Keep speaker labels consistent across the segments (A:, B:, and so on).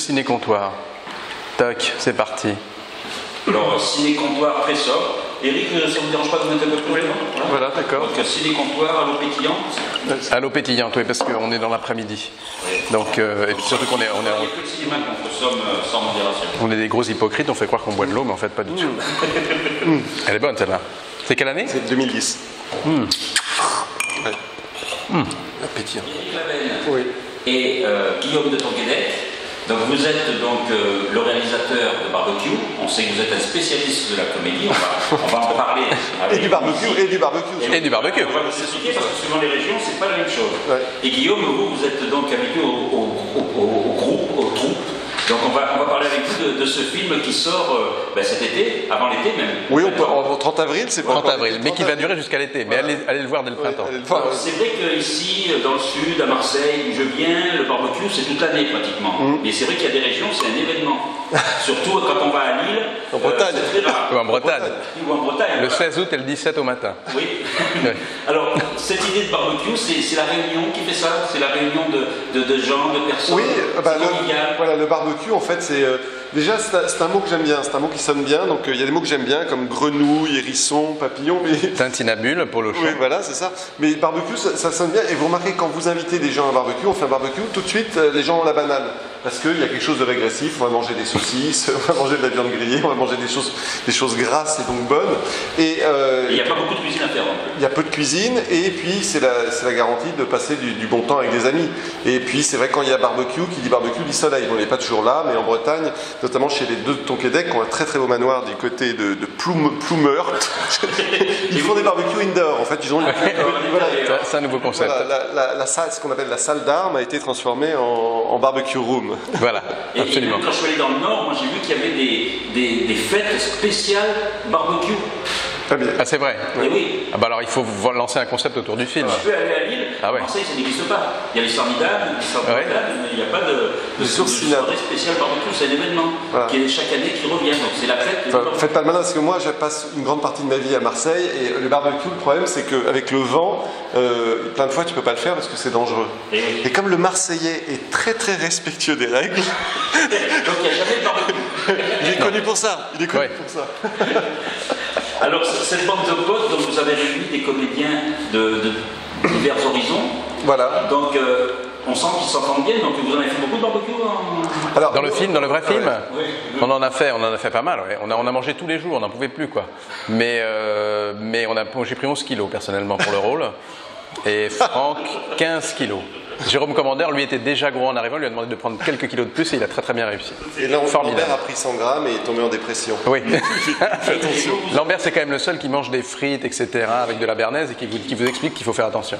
A: ciné-comptoir. Toc, c'est parti.
B: Alors, ciné-comptoir très sobre. Eric, ça ne vous dérange pas de mettre un peu de problème?
A: Voilà, d'accord.
B: Donc, ciné-comptoir à l'eau pétillante.
A: À l'eau pétillante, oui, parce qu'on est dans l'après-midi. Donc, et puis surtout qu'on est,
B: Il n'y a que le cinéma qu'on consomme sans modération.
A: on est des gros hypocrites, on fait croire qu'on boit de l'eau, mais en fait pas du tout. Elle est bonne celle-là. C'est quelle année?
C: C'est 2010. Ouais. Pétillant.
B: Eric Lavenne
C: Oui.
B: et Guillaume de Tonquédec. Donc vous êtes donc le réalisateur de Barbecue. On sait que vous êtes un spécialiste de la comédie. On va en parler.
C: Et du barbecue, et du barbecue.
A: Et du barbecue.
B: On va vous expliquer parce que suivant les régions, c'est pas la même chose.
C: Ouais.
B: Et Guillaume, vous êtes donc habitué au groupe, au troupe. Donc on va parler avec vous de ce film qui sort cet été, avant l'été même.
C: Oui, on peut, en 30 avril, c'est pas
A: 30
C: encore
A: avril,
C: l'été,
A: mais qui va
C: 30
A: durer jusqu'à l'été. Mais allez le voir dès le printemps.
C: allez le voir.
B: Alors, c'est vrai qu'ici, dans le sud, à Marseille, où je viens, le barbecue, c'est toute l'année pratiquement. Mais c'est vrai qu'il y a des régions, c'est un événement. Surtout quand on va à Lille,
C: En Bretagne.
B: c'est très rare.
A: Ou en Bretagne.
B: Ou en Bretagne.
A: Le
B: voilà.
A: 16 août et le 17 au matin.
B: Oui. Alors, cette idée de barbecue, c'est la Réunion qui fait ça. C'est la réunion de gens, de personnes.
C: Oui, bah,
B: C'est convivial.
C: voilà, le barbecue, en fait, c'est déjà c'est un mot que j'aime bien, c'est un mot qui sonne bien. Donc il y a des mots que j'aime bien comme grenouille, hérisson, papillon. Mais
A: Tintinabule pour le chant.
C: oui, voilà, c'est ça. Mais barbecue, ça sonne bien. Et vous remarquez quand vous invitez des gens à un barbecue, on fait un barbecue, tout de suite les gens ont la banane. Parce qu'il y a quelque chose de régressif, on va manger des saucisses, on va manger de la viande grillée, on va manger des choses grasses et donc bonnes. Et
B: Il n'y a pas beaucoup de cuisine à faire non plus.
C: il y a peu de cuisine et puis c'est la garantie de passer du bon temps avec des amis. Et puis c'est vrai quand il y a barbecue, qui dit barbecue dit soleil. Bon, il n'est pas toujours là, mais en Bretagne, notamment chez les deux de Tonquédec, qui ont un très très beau manoir du côté de Ploumeurt, ils font des barbecues indoor. En fait, ils ont
A: C'est un nouveau concept.
C: voilà, la salle, ce qu'on appelle la salle d'armes, a été transformée en barbecue room.
A: Voilà,
B: Et
A: absolument.
B: même quand je suis allé dans le Nord, moi j'ai vu qu'il y avait des fêtes spéciales barbecue.
C: Très bien.
A: Ah, c'est vrai.
B: Et oui.
A: Ah bah alors il faut lancer un concept autour du film.
B: Je peux aller à Lille,
A: Ah ouais.
B: Marseille ça n'existe pas. Il y a les formidables, l'histoire
A: Ouais.
B: mais il n'y a pas de
C: sourcinables.
B: spécial barbecue. C'est un événement
C: Voilà.
B: qui est chaque année qui revient. Donc c'est la fête. du
C: Enfin,
B: barbecue.
C: faites pas le malin parce que moi je passe une grande partie de ma vie à Marseille et le barbecue, le problème c'est qu'avec le vent, plein de fois tu peux pas le faire parce que c'est dangereux.
B: Et oui.
C: Et comme le Marseillais est très très respectueux des règles,
B: Donc il n'y a jamais de barbecue.
C: il est connu pour ça. Il est connu
A: Ouais.
C: pour ça.
B: Alors cette bande de potes, donc vous avez réuni des comédiens de divers horizons.
C: Voilà.
B: Donc on sent qu'ils s'entendent bien. Donc vous en avez fait beaucoup de barbecue
C: Alors,
A: Dans le film, dans le vrai film,
B: Oui.
A: on en a fait pas mal. Ouais. On a mangé tous les jours, on n'en pouvait plus quoi. Mais j'ai pris 11 kilos personnellement pour le rôle et Franck 15 kilos. Jérôme Commandeur, lui, était déjà gros en arrivant, il lui a demandé de prendre quelques kilos de plus et il a très très bien réussi.
C: Et là,
A: Formidable.
C: Lambert a pris 100 grammes et est tombé en dépression.
A: Oui.
C: Faites attention.
A: Lambert, c'est quand même le seul qui mange des frites, etc., avec de la béarnaise et qui vous explique qu'il faut faire attention.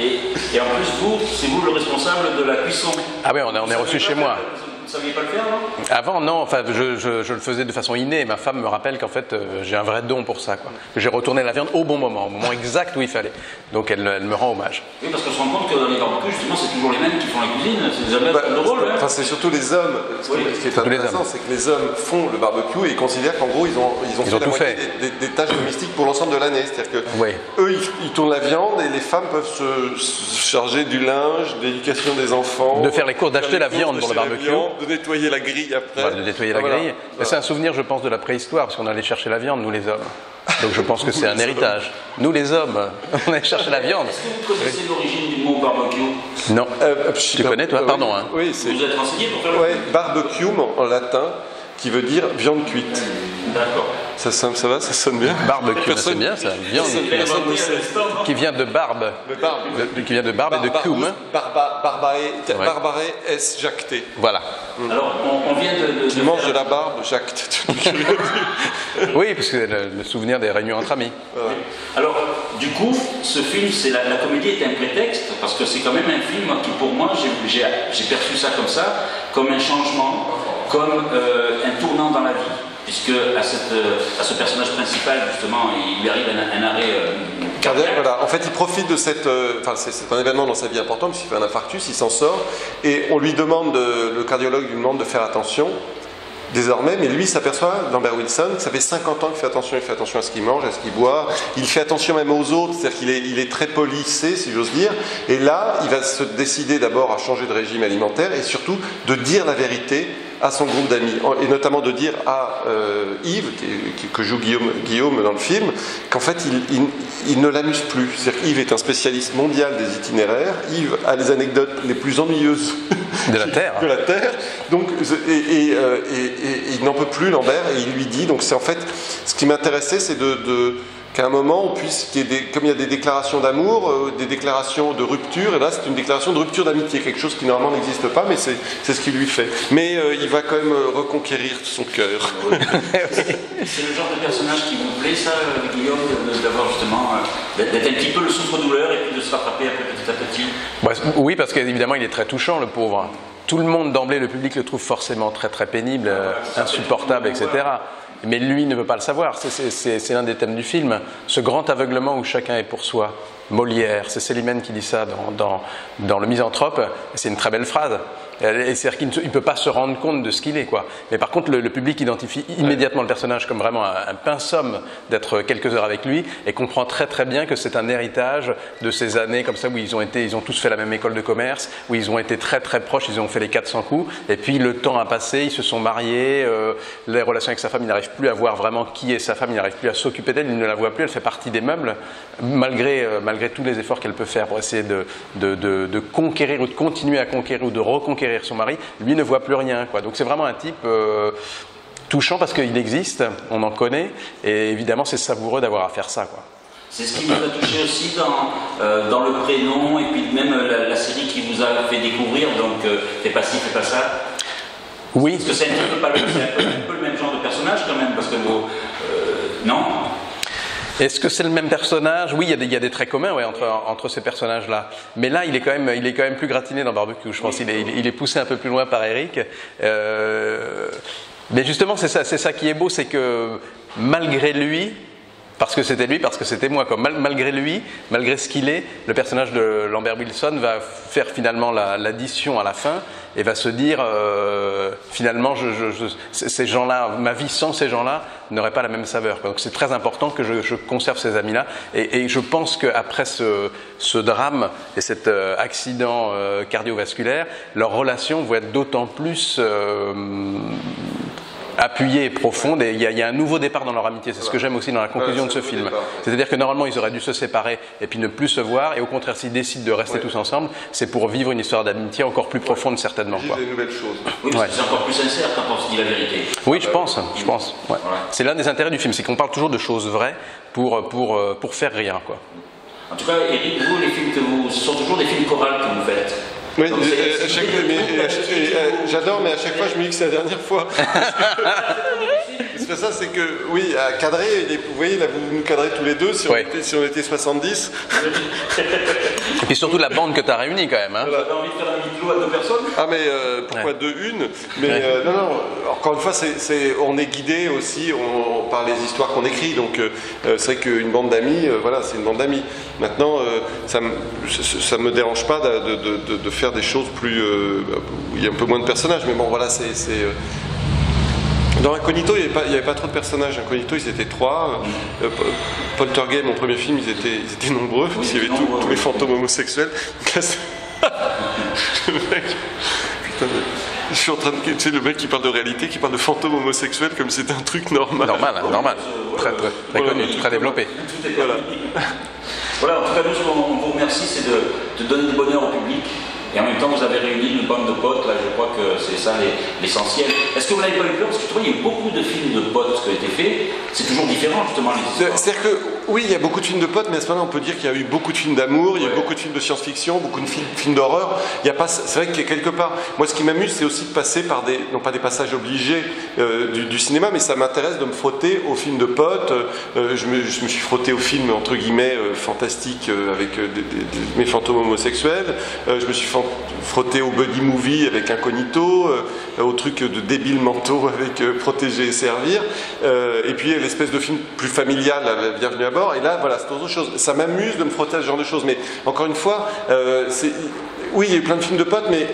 B: Et en plus, c'est vous le responsable de la cuisson.
A: Ah oui, on est reçu chez moi.
B: Vous ne saviez pas le faire, non?
A: Avant, non, enfin, je le faisais de façon innée. Ma femme me rappelle qu'en fait, j'ai un vrai don pour ça. J'ai retourné la viande au moment exact où il fallait. Donc, elle me rend hommage.
B: Oui, parce qu'on se rend compte que dans les barbecues, justement, c'est toujours les mêmes qui font la cuisine. C'est des hommes de rôle. Hein.
C: Enfin, c'est surtout les hommes. Ce qui est
A: Surtout les
C: intéressant,
A: hommes.
C: c'est que les hommes font le barbecue et ils considèrent qu'en gros, ils ont fait
A: ont
C: la
A: tout
C: moitié
A: fait.
C: des tâches domestiques pour l'ensemble de l'année. C'est-à-dire que
A: Oui.
C: eux, ils tournent la viande et les femmes peuvent se charger du linge, de l'éducation des enfants,
A: De faire les courses, d'acheter la
C: faire les
A: viande
C: courses,
A: pour le
C: d'acheter la
A: barbecue.
C: viande, de nettoyer la grille après.
A: Voilà, de nettoyer la
C: Voilà.
A: grille. Mais c'est un souvenir, je pense, de la préhistoire, parce qu'on allait chercher la viande, nous les hommes. Donc je pense que c'est un héritage. Nous les hommes, on allait chercher la viande.
B: Est-ce que vous connaissez l'origine du mot barbecue?
A: Non. Tu connais, toi? Pardon, hein.
C: Oui, c'est
B: Vous vous êtes renseigné pour faire le
C: ouais, barbecue en latin, qui veut dire viande cuite.
B: D'accord.
C: Ça sonne bien.
A: Barbecue,
C: Personne-
A: c'est bien ça. Viande
C: Personne ne sait.
A: qui vient de barbe.
C: De barbe.
A: Qui vient de barbe et de cum.
C: Barbaré es jacté.
A: Voilà.
B: Alors, on vient de
C: Qui mange de la barbe, jacte.
A: Oui, parce que le souvenir des réunions entre amis.
B: Alors, du coup, ce film, la comédie est un prétexte, parce que c'est quand même un film qui, pour moi, j'ai perçu ça, comme un changement, comme un tournant dans la vie. Puisque à ce personnage principal, justement, il lui arrive un arrêt cardiaque.
C: Voilà. En fait, il profite de cette. Enfin, c'est un événement dans sa vie important, puisqu'il fait un infarctus, il s'en sort, et on lui demande, le cardiologue lui demande de faire attention. désormais, mais lui s'aperçoit, Lambert Wilson, que ça fait 50 ans qu'il fait attention à ce qu'il mange, à ce qu'il boit, il fait attention même aux autres, c'est-à-dire qu'il est très polissé, si j'ose dire, et là, il va se décider d'abord à changer de régime alimentaire et surtout de dire la vérité à son groupe d'amis, et notamment de dire à Yves, que joue Guillaume dans le film, qu'en fait il ne l'amuse plus. C'est-à-dire qu'Yves est un spécialiste mondial des itinéraires, Yves a les anecdotes les plus ennuyeuses
A: de la Terre.
C: Donc, il n'en peut plus, Lambert, et il lui dit, donc c'est en fait, ce qui m'intéressait, c'est qu'à un moment, on puisse, comme il y a des déclarations d'amour, des déclarations de rupture, et là c'est une déclaration de rupture d'amitié, quelque chose qui normalement n'existe pas, mais c'est ce qu'il lui fait. Mais il va quand même reconquérir son cœur.
B: C'est le genre de personnage qui vous plaît, ça, Guillaume, d'avoir justement, d'être un petit peu le souffre-douleur et puis de se rattraper après petit à petit?
A: Oui, parce qu'évidemment il est très touchant, le pauvre. Tout le monde d'emblée, le public le trouve forcément très très pénible, insupportable, etc. Mais lui ne veut pas le savoir, c'est l'un des thèmes du film, ce grand aveuglement où chacun est pour soi. Molière, c'est Célimène qui dit ça dans Le Misanthrope, c'est une très belle phrase. C'est-à-dire qu'il ne peut pas se rendre compte de ce qu'il est, quoi. Mais par contre, le public identifie immédiatement le personnage comme vraiment un pince-homme d'être quelques heures avec lui et comprend très très bien que c'est un héritage de ces années comme ça où ils ont tous fait la même école de commerce, où ils ont été très très proches, ils ont fait les 400 coups, et puis le temps a passé, ils se sont mariés, les relations avec sa femme, il n'arrive plus à voir vraiment qui est sa femme, il n'arrive plus à s'occuper d'elle, il ne la voit plus, elle fait partie des meubles, malgré tous les efforts qu'elle peut faire pour essayer de conquérir ou de continuer à conquérir ou de reconquérir son mari, lui ne voit plus rien, quoi. Donc c'est vraiment un type touchant parce qu'il existe, on en connaît, et évidemment c'est savoureux d'avoir à faire ça, quoi.
B: C'est ce qui vous a touché aussi dans Le Prénom, et puis même la série qui vous a fait découvrir, donc Fais pas ci, fais pas ça.
A: Oui.
B: Parce que c'est un peu le même genre de personnage quand même, parce que non.
A: Est-ce que c'est le même personnage? Oui, il y a des traits communs, ouais, entre ces personnages-là. Mais là, il est quand même plus gratiné dans Barbecue. Je pense qu'il est poussé un peu plus loin par Eric. Mais justement, c'est ça qui est beau, c'est que malgré lui, parce que c'était lui, parce que c'était moi, quoi. Malgré lui, malgré ce qu'il est, le personnage de Lambert Wilson va faire finalement l'addition à la fin et va se dire finalement ces gens-là, ma vie sans ces gens-là n'aurait pas la même saveur, quoi. Donc c'est très important que je conserve ces amis-là et je pense qu'après ce drame et cet accident cardiovasculaire, leurs relations vont être d'autant plus appuyée et profonde, et il y a un nouveau départ dans leur amitié. C'est ce que j'aime aussi dans la conclusion de ce film. C'est-à-dire que normalement ils auraient dû se séparer et puis ne plus se voir, et au contraire s'ils décident de rester tous ensemble, c'est pour vivre une histoire d'amitié encore plus profonde certainement, quoi.
C: Des nouvelles choses.
B: Oui, parce que c'est encore plus sincère quand on se dit la vérité.
A: Oui, je pense. Ouais. Voilà. C'est l'un des intérêts du film, c'est qu'on parle toujours de choses vraies pour faire rien, quoi.
B: En tout cas, Eric, vous, les films ce sont toujours des films chorales que vous faites.
C: Oui, j'adore, mais à chaque fois je me dis que c'est la dernière fois. Parce que ça, c'est que, oui, à cadrer, vous voyez, là vous nous cadrez tous les deux, si on était 70.
A: Et puis surtout la bande que tu as réunie quand même. Hein.
B: Vous avez envie de faire un huis clos à deux personnes?
C: Ah, mais pourquoi une? Mais non, encore une fois, on est guidé aussi par les histoires qu'on écrit. Donc c'est vrai qu'une bande d'amis, voilà, c'est une bande d'amis. Maintenant, ça me dérange pas de faire des choses plus où il y a un peu moins de personnages, mais bon, voilà, dans Incognito, il n'y avait pas trop de personnages. Incognito, ils étaient 3. Poltergeist, mon premier film, ils étaient nombreux. Oui, il y avait tous les fantômes homosexuels. Le mec, putain, je suis en train de... Tu sais, le mec qui parle de réalité, qui parle de fantômes homosexuels comme si c'était un truc normal.
A: Normal. Très connu, très développé.
B: Voilà, en tout cas, nous, ce qu'on vous remercie, c'est de donner du bonheur au public. Et en même temps, vous avez réuni une bande de potes, là, je crois que c'est ça l'essentiel. Est-ce que vous n'avez pas eu peur? Parce que je trouve qu'il y a eu beaucoup de films de potes qui ont été faits. C'est toujours différent, justement, les histoires.
C: C'est-à-dire que, oui, il y a beaucoup de films de potes, mais à ce moment-là, on peut dire qu'il y a eu beaucoup de films d'amour, il y a eu beaucoup de films de science-fiction, beaucoup de films d'horreur. C'est vrai que quelque part, moi, ce qui m'amuse, c'est aussi de passer par non pas des passages obligés du cinéma, mais ça m'intéresse de me frotter aux films de potes. Je me suis frotté aux films, entre guillemets, fantastiques avec mes fantômes homosexuels. Je me suis frotté au buddy movie avec Incognito, au truc de débiles mentaux avec Protéger et Servir, et puis l'espèce de film plus familial, Bienvenue à bord, et là voilà, c'est autre chose. Ça m'amuse de me frotter à ce genre de choses, mais encore une fois, oui, il y a eu plein de films de potes, mais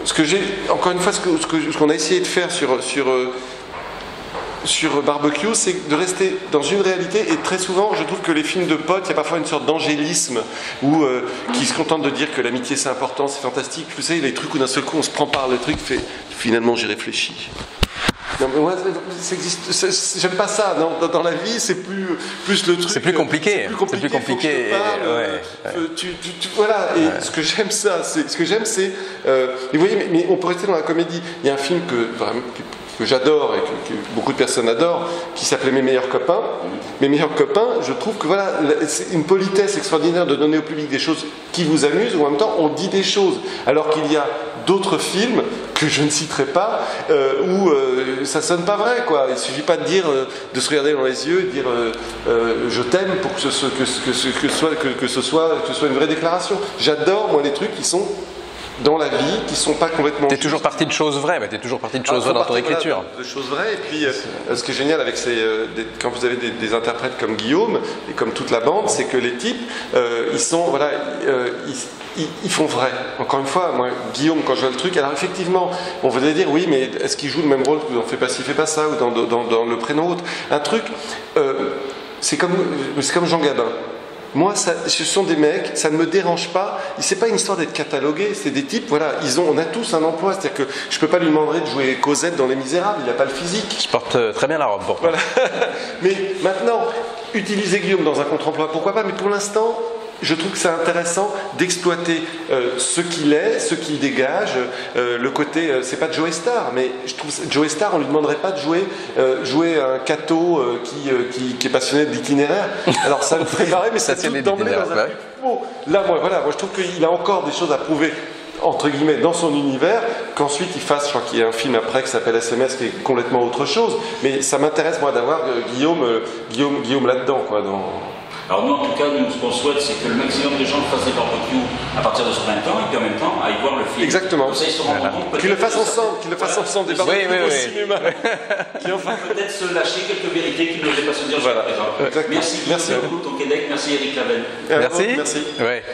C: ce que j'ai, encore une fois, ce qu'on a essayé de faire sur Barbecue, c'est de rester dans une réalité, et très souvent je trouve que les films de potes, il y a parfois une sorte d'angélisme où qui se contentent de dire que l'amitié c'est important, c'est fantastique, vous savez, les trucs où d'un seul coup on se prend par le truc, fait finalement j'y réfléchis. Non, mais moi, j'aime pas ça. Dans la vie, c'est plus le truc.
A: C'est plus compliqué.
C: C'est plus compliqué. Voilà. Et ce que j'aime, c'est. Vous voyez, mais on peut rester dans la comédie. Il y a un film que j'adore et que beaucoup de personnes adorent, qui s'appelait Mes meilleurs copains. Mes meilleurs copains, je trouve que voilà, c'est une politesse extraordinaire de donner au public des choses qui vous amusent, ou en même temps on dit des choses. Alors qu'il y a d'autres films que je ne citerai pas, où ça sonne pas vrai, quoi. Il suffit pas de dire, de se regarder dans les yeux, et de dire je t'aime pour que ce soit une vraie déclaration. J'adore moi les trucs qui sont dans la vie, qui sont pas complètement.
A: T'es toujours parti de choses vraies, t'es toujours parti de choses vraies dans ton écriture.
C: De choses vraies, et puis ce qui est génial avec quand vous avez des interprètes comme Guillaume et comme toute la bande, c'est que les types, ils sont, voilà, ils font vrai. Encore une fois, moi, Guillaume, quand je vois le truc, alors effectivement, on voudrait dire oui, mais est-ce qu'il joue le même rôle que dans Fais pas ci, fais pas ça, ou dans Le Prénom autre. Un truc, c'est comme Jean Gabin. Moi, ce sont des mecs, ça ne me dérange pas. C'est pas une histoire d'être catalogué, c'est des types, voilà, on a tous un emploi. C'est-à-dire que je peux pas lui demander de jouer Cosette dans Les Misérables, il n'a pas le physique.
A: Je porte très bien la robe pour toi.
C: Voilà. Mais maintenant, utiliser Guillaume dans un contre-emploi, pourquoi pas, mais pour l'instant, je trouve que c'est intéressant d'exploiter ce qu'il est, ce qu'il dégage, le côté, c'est pas Joe Star, mais je trouve Joe Star, on lui demanderait pas de jouer un cateau qui est passionné d'itinéraire. Alors ça me ferait marrer, mais ça tout d'emblée dans un truc faux. Là, moi, je trouve qu'il a encore des choses à prouver, entre guillemets, dans son univers, qu'ensuite il fasse, je crois qu'il y a un film après qui s'appelle SMS qui est complètement autre chose, mais ça m'intéresse moi d'avoir Guillaume là-dedans, quoi,
B: Alors nous, en tout cas, ce qu'on souhaite, c'est que le maximum de gens fassent des barbecues à partir de ce printemps, et puis en même temps, aillent voir le film.
C: Exactement.
B: Comme ça, ils se rendront compte.
C: Qu'ils le fassent ensemble, des barbecues au cinéma.
B: Qui enfin peut-être se lâcher quelques vérités qu'ils n'osaient pas se dire jusqu'à présent. Merci beaucoup, ton Québec. Merci Eric Lavel.
A: Merci. Ouais.